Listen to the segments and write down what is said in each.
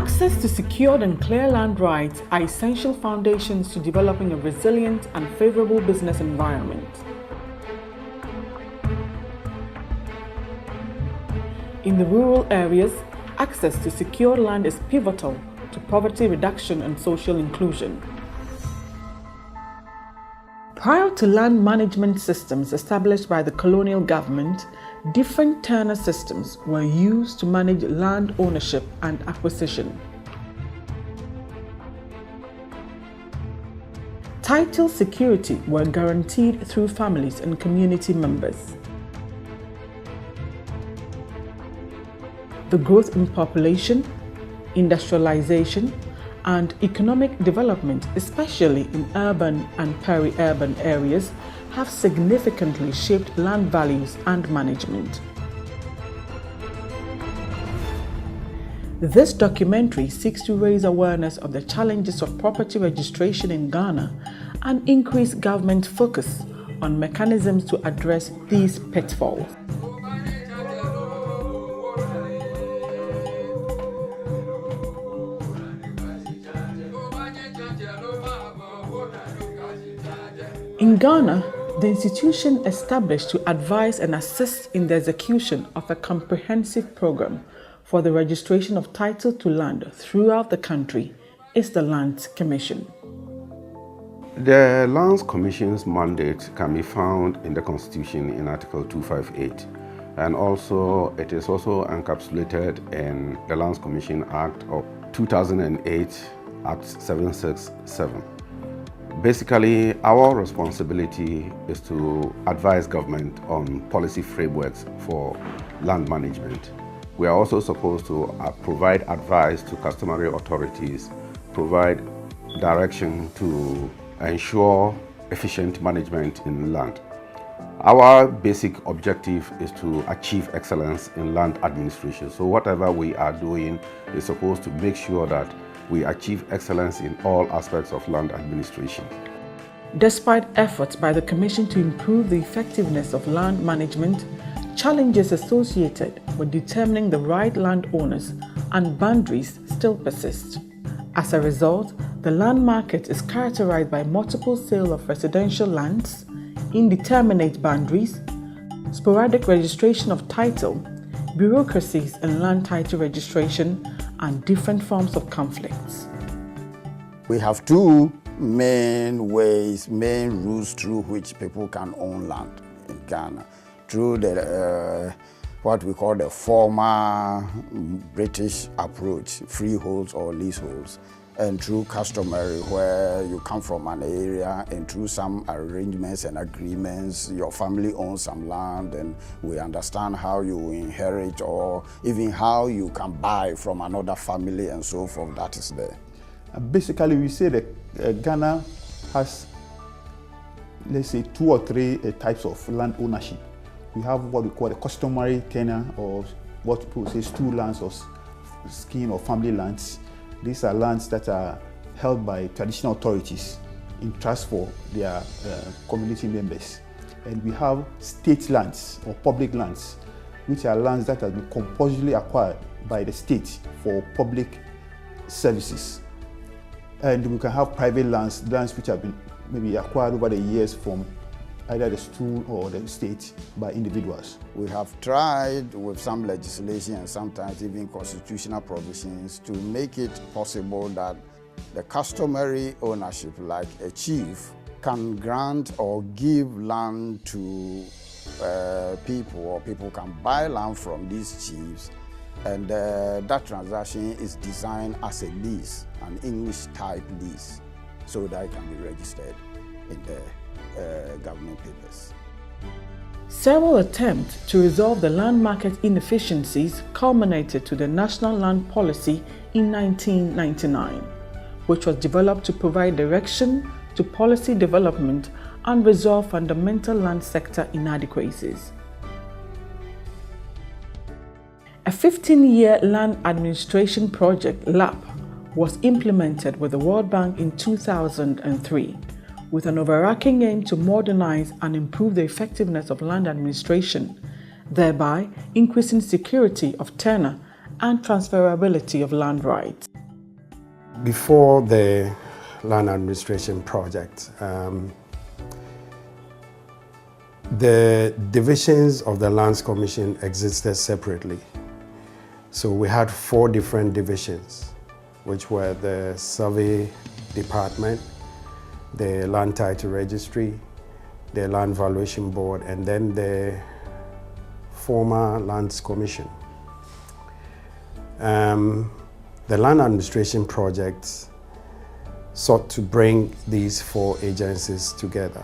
Access to secured and clear land rights are essential foundations to developing a resilient and favorable business environment. In the rural areas, access to secure land is pivotal to poverty reduction and social inclusion. Prior to land management systems established by the colonial government, different tenure systems were used to manage land ownership and acquisition. Title security were guaranteed through families and community members. The growth in population, industrialization, and economic development, especially in urban and peri-urban areas, have significantly shaped land values and management. This documentary seeks to raise awareness of the challenges of property registration in Ghana and increase government focus on mechanisms to address these pitfalls. In Ghana, the institution established to advise and assist in the execution of a comprehensive program for the registration of title to land throughout the country is the Lands Commission. The Lands Commission's mandate can be found in the Constitution in Article 258, and also it is also encapsulated in the Lands Commission Act of 2008, Act 767. Basically, our responsibility is to advise government on policy frameworks for land management. We are also supposed to provide advice to customary authorities, provide direction to ensure efficient management in land. Our basic objective is to achieve excellence in land administration. So whatever we are doing is supposed to make sure that we achieve excellence in all aspects of land administration. Despite efforts by the Commission to improve the effectiveness of land management, challenges associated with determining the right landowners and boundaries still persist. As a result, the land market is characterized by multiple sale of residential lands, indeterminate boundaries, sporadic registration of title, bureaucracies in land title registration, and different forms of conflicts. We have two main routes through which people can own land in Ghana. Through the what we call the former British approach, freeholds or leaseholds, and through customary, where you come from an area and through some arrangements and agreements, your family owns some land and we understand how you inherit or even how you can buy from another family and so forth. That is there. Basically, we say that Ghana has, let's say, 2 or 3 types of land ownership. We have what we call the customary tenure, or what people say stool lands or skin or family lands. These are lands that are held by traditional authorities in trust for their community members. And we have state lands or public lands, which are lands that have been compulsorily acquired by the state for public services. And we can have private lands which have been maybe acquired over the years from either the stool or the state by individuals. We have tried with some legislation and sometimes even constitutional provisions to make it possible that the customary ownership, like a chief, can grant or give land to people, or people can buy land from these chiefs, and that transaction is designed as a lease, an English type lease, so that it can be registered in the government papers. Several attempts to resolve the land market inefficiencies culminated to the National Land Policy in 1999, which was developed to provide direction to policy development and resolve fundamental land sector inadequacies. A 15-year land administration project, LAP, was implemented with the World Bank in 2003. With an overarching aim to modernize and improve the effectiveness of land administration, thereby increasing security of tenure and transferability of land rights. Before the land administration project, the divisions of the Lands Commission existed separately. So we had 4 different divisions, which were the Survey Department, the Land Title Registry, the Land Valuation Board, and then the former Lands Commission. The Land Administration Project sought to bring these 4 agencies together.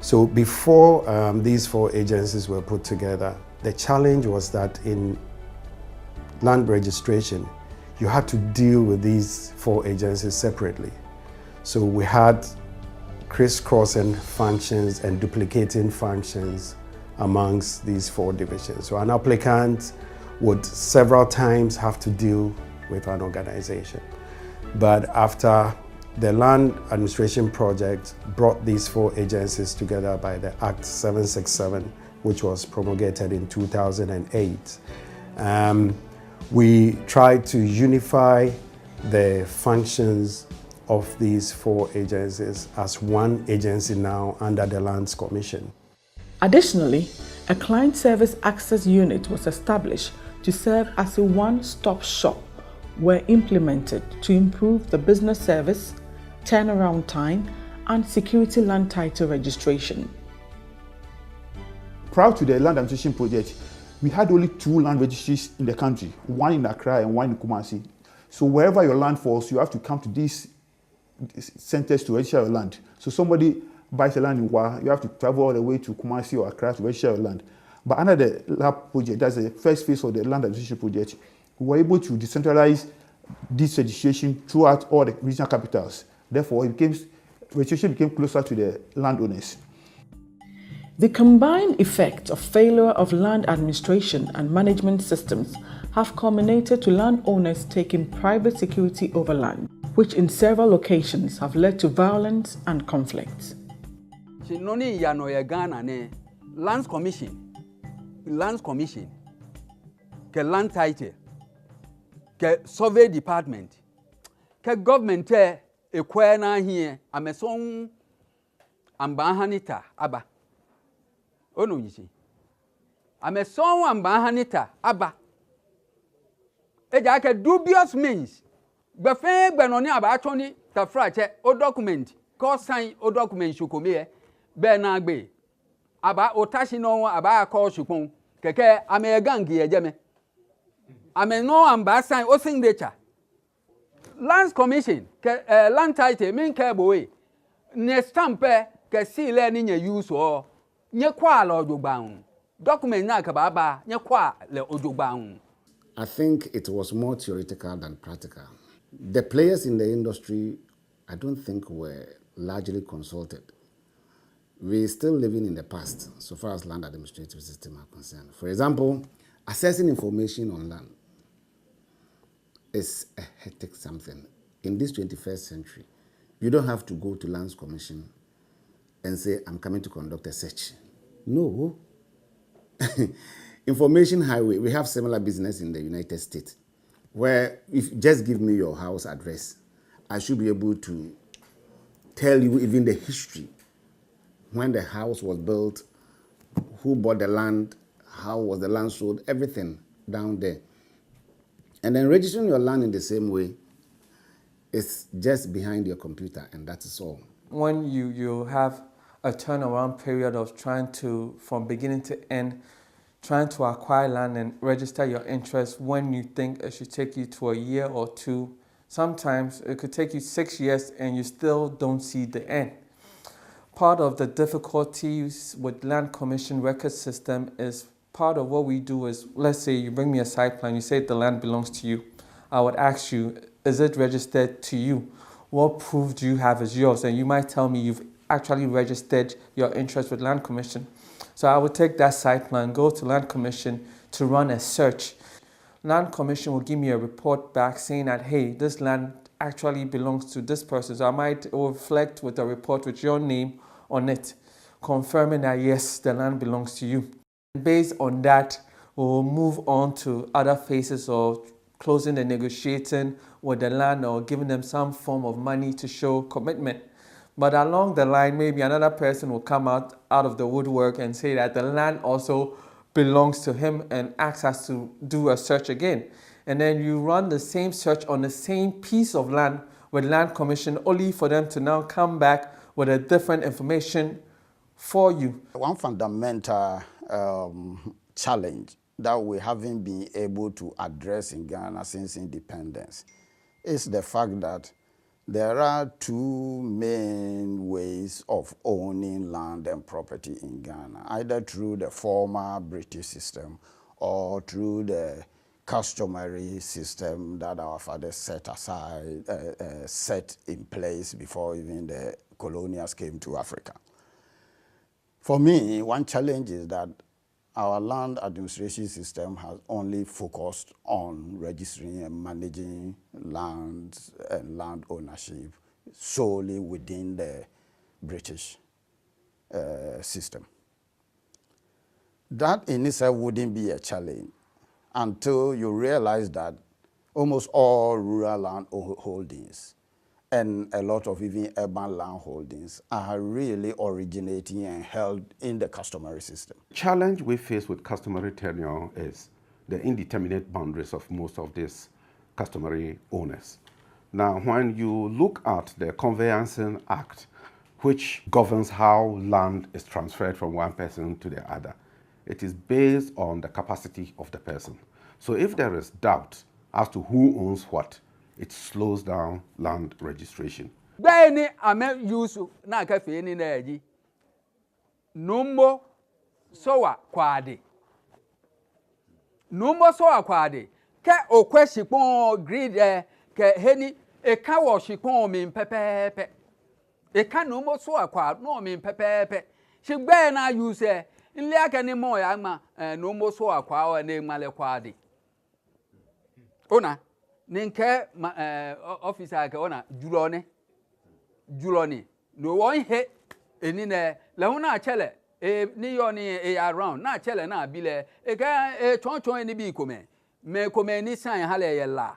So before these 4 agencies were put together, the challenge was that in land registration, you had to deal with these 4 agencies separately. So we had crisscrossing functions and duplicating functions amongst these 4 divisions. So an applicant would several times have to deal with an organization. But after the Land Administration Project brought these 4 agencies together by the Act 767, which was promulgated in 2008, we tried to unify the functions of these 4 agencies as one agency now under the Lands Commission. Additionally, a client service access unit was established to serve as a one-stop shop were implemented to improve the business service, turnaround time, and security land title registration. Prior to the land administration project, we had only 2 land registries in the country, one in Accra and one in Kumasi. So wherever your land falls, you have to come to these centers to register your land. So somebody buys a land in Wa, you have to travel all the way to Kumasi or Accra to register your land. But under the LAP project, that's the first phase of the land administration project, we were able to decentralize this registration throughout all the regional capitals. Therefore, registration became closer to the landowners. The combined effect of failure of land administration and management systems have culminated to landowners taking private security over land, which in several locations have led to violence and conflict. Lands Commission, ke land title, ke survey department, ke government ekwe na here ameson ambahanita aba. Ono yishi. Ameson ambahanita aba. Eja ke dubious means. Gbefe gbenoni aba atoni tafra che o document, ko sign o document shukome be na agbe. Aba otashi no aba call shupon keke ame gangi ejeme ame no amba sign o signature Lands Commission ke land title min ke boy ne stamp ke seal ni nya use o nye kwa la odogba document na ka baba nye kwa le odogba. I think it was more theoretical than practical. The players in the industry, I don't think were largely consulted. We're still living in the past, so far as land administrative system are concerned. For example, accessing information on land is a hectic something. In this 21st century, you don't have to go to Lands Commission and say, I'm coming to conduct a search. No. Information highway, we have similar business in the United States, where if you just give me your house address, I should be able to tell you even the history, when the house was built, who bought the land, how was the land sold, everything down there. And then registering your land in the same way is just behind your computer, and that is all. When you have a turnaround period of trying to, from beginning to end, trying to acquire land and register your interest when you think it should take you to a year or 2, sometimes it could take you 6 years and you still don't see the end. Part of the difficulties with Land Commission record system is part of what we do is, let's say you bring me a site plan, you say the land belongs to you. I would ask you, is it registered to you? What proof do you have as yours? And you might tell me you've actually registered your interest with Land Commission. So I would take that site plan, go to Land Commission to run a search. Land Commission will give me a report back saying that, hey, this land actually belongs to this person. So I might reflect with a report with your name on it, confirming that yes, the land belongs to you. Based on that, we'll move on to other phases of closing and negotiating with the land or giving them some form of money to show commitment. But along the line, maybe another person will come out of the woodwork and say that the land also belongs to him and asks us to do a search again. And then you run the same search on the same piece of land with Land Commission, only for them to now come back with a different information for you. One fundamental challenge that we haven't been able to address in Ghana since independence is the fact that there are two main ways of owning land and property in Ghana, either through the former British system or through the customary system that our fathers set in place before even the colonials came to Africa. For me, one challenge is that our land administration system has only focused on registering and managing lands and land ownership solely within the British system. That in itself wouldn't be a challenge until you realize that almost all rural land holdings and a lot of even urban land holdings are really originating and held in the customary system. The challenge we face with customary tenure is the indeterminate boundaries of most of these customary owners. Now, when you look at the Conveyancing Act, which governs how land is transferred from one person to the other, it is based on the capacity of the person. So if there is doubt as to who owns what, it slows down land registration. Bẹ́ẹ̀ni àmẹ́ yusu náà kẹfẹ́ ní náà yìí numbo sọ́wà kwade kẹ́ òkwẹ́ ṣìpọ́n grid kẹ́ hẹ́ni ẹ̀ka wọ̀ ṣìpọ́n mi pẹ́pẹ́pẹ́ ẹ̀ka numbo sọ́wà kwade náà mi pẹ́pẹ́pẹ́ ṣì bẹ́ẹ̀ náà yusu ẹ̀ nlẹ́ akẹ́ni mọ́ ẹ̀ àmà numbo sọ́wà kwade ẹ̀ ní ìmàlẹ̀ kwade. Ona ninke officer ke ona julone no won he eni ne le hu na chele ni yo ni around na chele na bile ka chonchon eni bi kome me kome ni san ha le ye la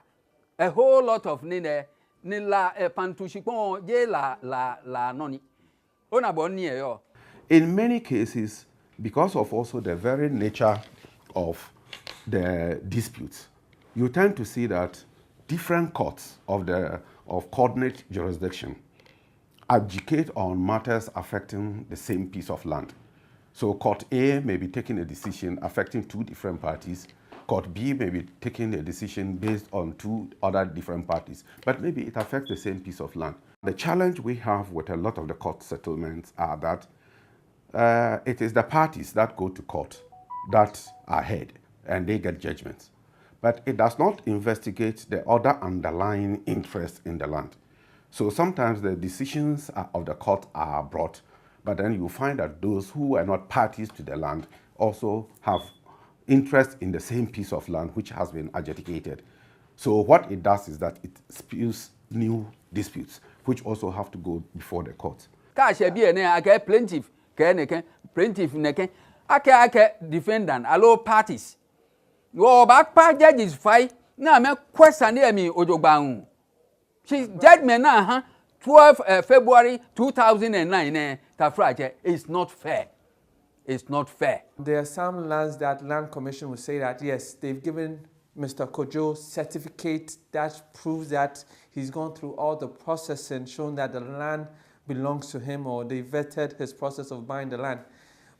a whole lot of ni la pantushipon je la noni ona bon ni yo. In many cases, because of also the very nature of the disputes, you tend to see that different courts of coordinate jurisdiction adjudicate on matters affecting the same piece of land. So Court A may be taking a decision affecting two different parties. Court B may be taking a decision based on two other different parties, but maybe it affects the same piece of land. The challenge we have with a lot of the court settlements are that it is the parties that go to court that are heard and they get judgments. But it does not investigate the other underlying interest in the land. So sometimes the decisions of the court are brought, but then you find that those who are not parties to the land also have interest in the same piece of land which has been adjudicated. So what it does is that it spews new disputes, which also have to go before the court. Plaintiff, defendant, allow parties. Wo back part judges fight na me question me ojogban. She judgment na 12 February 2009 tafraje is not fair. It's not fair. There are some lands that Land Commission will say that yes, they've given Mr. Kojo certificate that proves that he's gone through all the process and shown that the land belongs to him, or they vetted his process of buying the land.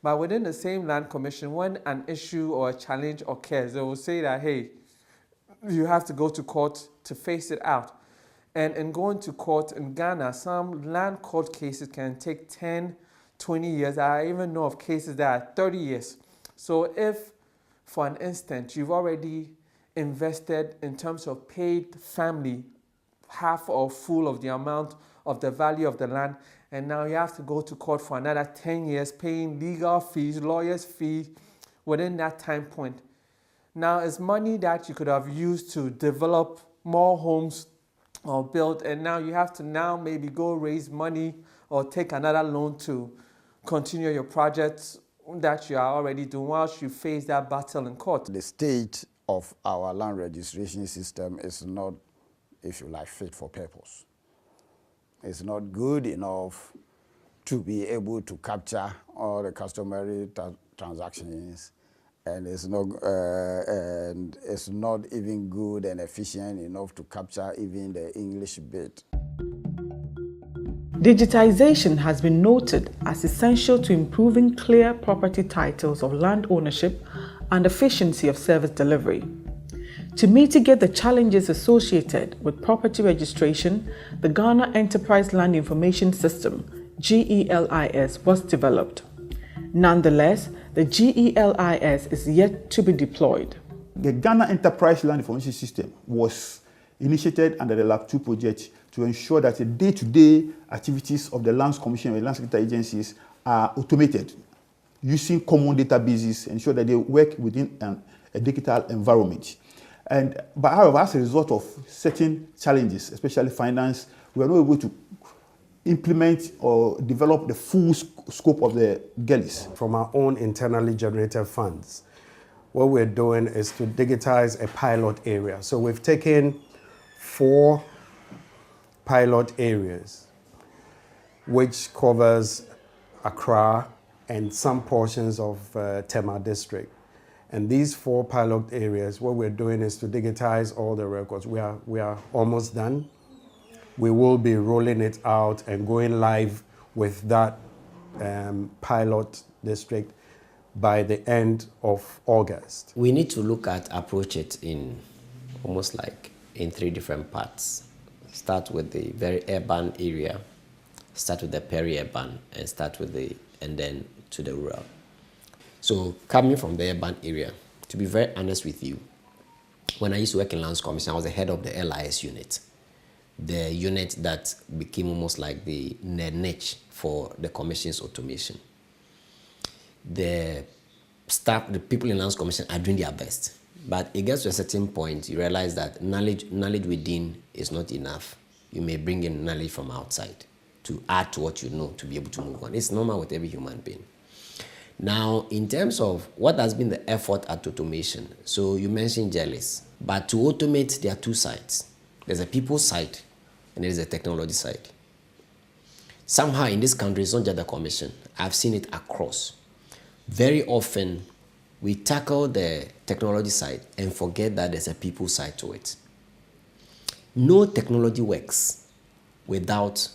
But within the same Land Commission, when an issue or a challenge occurs, they will say that, hey, you have to go to court to face it out. And in going to court in Ghana, some land court cases can take 10, 20 years. I even know of cases that are 30 years. So if, for an instance, you've already invested in terms of paid family half or full of the amount of the value of the land, and now you have to go to court for another 10 years, paying legal fees, lawyers' fees within that time point. Now, it's money that you could have used to develop more homes or build, and now you have to maybe go raise money or take another loan to continue your projects that you are already doing whilst you face that battle in court. The state of our land registration system is not, if you like, fit for purpose. It's not good enough to be able to capture all the customary transactions, and it's not even good and efficient enough to capture even the English bit. Digitization has been noted as essential to improving clear property titles of land ownership and efficiency of service delivery. To mitigate the challenges associated with property registration, the Ghana Enterprise Land Information System, GELIS, was developed. Nonetheless, the GELIS is yet to be deployed. The Ghana Enterprise Land Information System was initiated under the Lab 2 project to ensure that the day-to-day activities of the Lands Commission and Land Secretary agencies are automated using common databases, ensure that they work within a digital environment. But however, as a result of certain challenges, especially finance, we are not able to implement or develop the full scope of the GELIS. From our own internally generated funds, what we're doing is to digitize a pilot area. So we've taken 4 pilot areas, which covers Accra and some portions of Tema district. And these 4 pilot areas, what we're doing is to digitize all the records. We are almost done. We will be rolling it out and going live with that pilot district by the end of August. We need to look at approach it in almost like in 3 different parts. Start with the very urban area, start with the peri-urban, and then to the rural. So coming from the urban area, to be very honest with you, when I used to work in Lands Commission, I was the head of the LIS unit, the unit that became almost like the niche for the commission's automation. The staff, the people in Lands Commission are doing their best, but it gets to a certain point, you realize that knowledge within is not enough. You may bring in knowledge from outside to add to what you know to be able to move on. It's normal with every human being. Now, in terms of what has been the effort at automation, so you mentioned GELIS, but to automate, there are 2 sides. There's a people side and there's a technology side. Somehow in this country, it's not just the commission. I've seen it across. Very often, we tackle the technology side and forget that there's a people side to it. No technology works without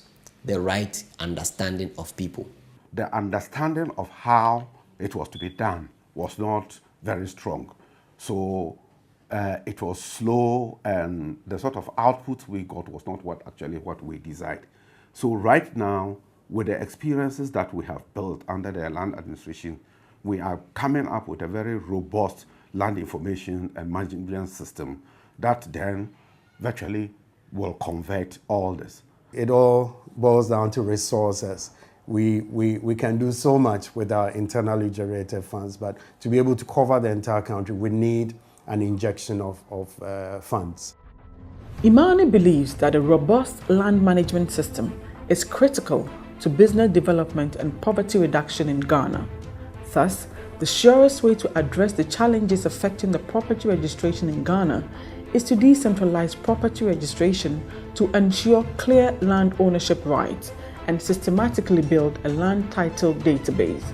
the right understanding of people. The understanding of how it was to be done was not very strong. So it was slow, and the sort of output we got was not what we desired. So right now, with the experiences that we have built under the land administration, we are coming up with a very robust land information and management system that then virtually will convert all this. It all boils down to resources. We can do so much with our internally generated funds, but to be able to cover the entire country, we need an injection of funds. IMANI believes that a robust land management system is critical to business development and poverty reduction in Ghana. Thus, the surest way to address the challenges affecting the property registration in Ghana is to decentralize property registration to ensure clear land ownership rights and systematically build a land title database.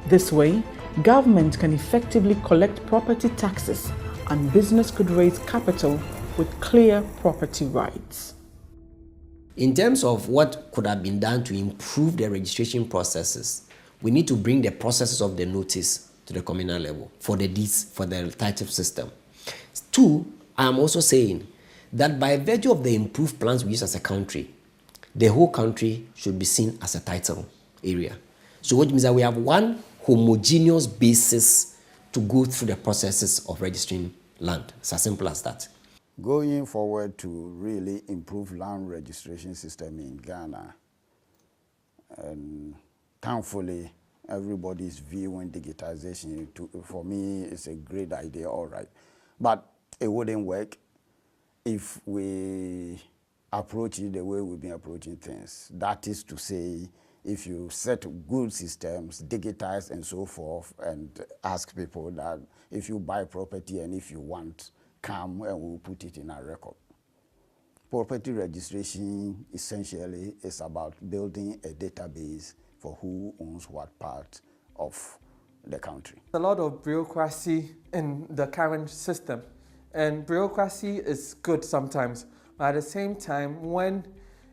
This way, government can effectively collect property taxes and business could raise capital with clear property rights. In terms of what could have been done to improve the registration processes, we need to bring the processes of the notice to the communal level for the deeds, for the title system. 2, I am also saying that by virtue of the improved plans we use as a country, the whole country should be seen as a title area. So what means that we have one homogeneous basis to go through the processes of registering land. It's as simple as that. Going forward to really improve land registration system in Ghana, and thankfully everybody is viewing digitization. For me, it's a great idea, all right. But it wouldn't work if we approach it the way we've been approaching things. That is to say, if you set good systems, digitize and so forth, and ask people that if you buy property and if you want, come and we'll put it in our record. Property registration essentially is about building a database for who owns what part of the country. A lot of bureaucracy in the current system, and bureaucracy is good sometimes, but at the same time, when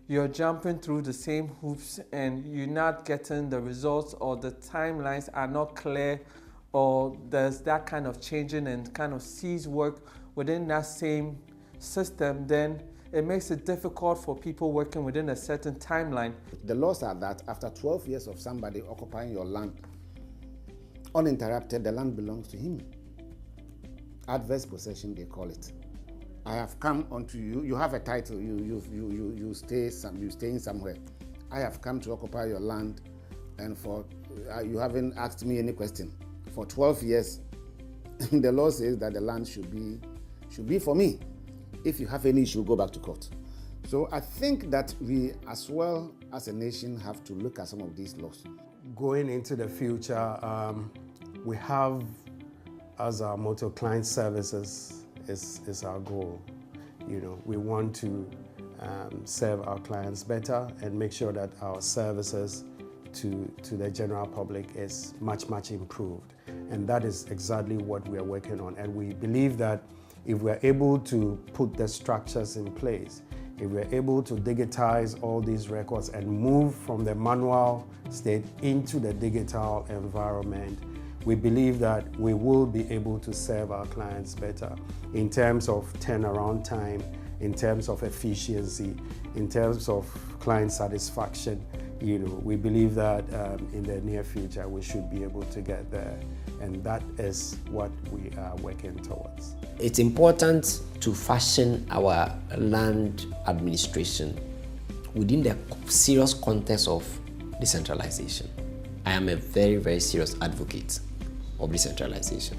you're jumping through the same hoops and you're not getting the results, or the timelines are not clear, or there's that kind of changing and kind of cease work within that same system, then it makes it difficult for people working within a certain timeline. The laws are that after 12 years of somebody occupying your land, uninterrupted, the land belongs to him. Adverse possession, they call it. I have come onto you. You have a title. You stay in somewhere. I have come to occupy your land, and for you haven't asked me any question. For 12 years, the law says that the land should be for me. If you have any issue, go back to court. So I think that we, as well as a nation, have to look at some of these laws. Going into the future, we have as our motto, client services is our goal. You know, we want to serve our clients better and make sure that our services to the general public is much improved. And that is exactly what we are working on. And we believe that if we're able to put the structures in place, if we're able to digitize all these records and move from the manual state into the digital environment, we believe that we will be able to serve our clients better in terms of turnaround time, in terms of efficiency, in terms of client satisfaction. You know, we believe that in the near future we should be able to get there, and that is what we are working towards. It's important to fashion our land administration within the serious context of decentralization. I am a very serious advocate of decentralization.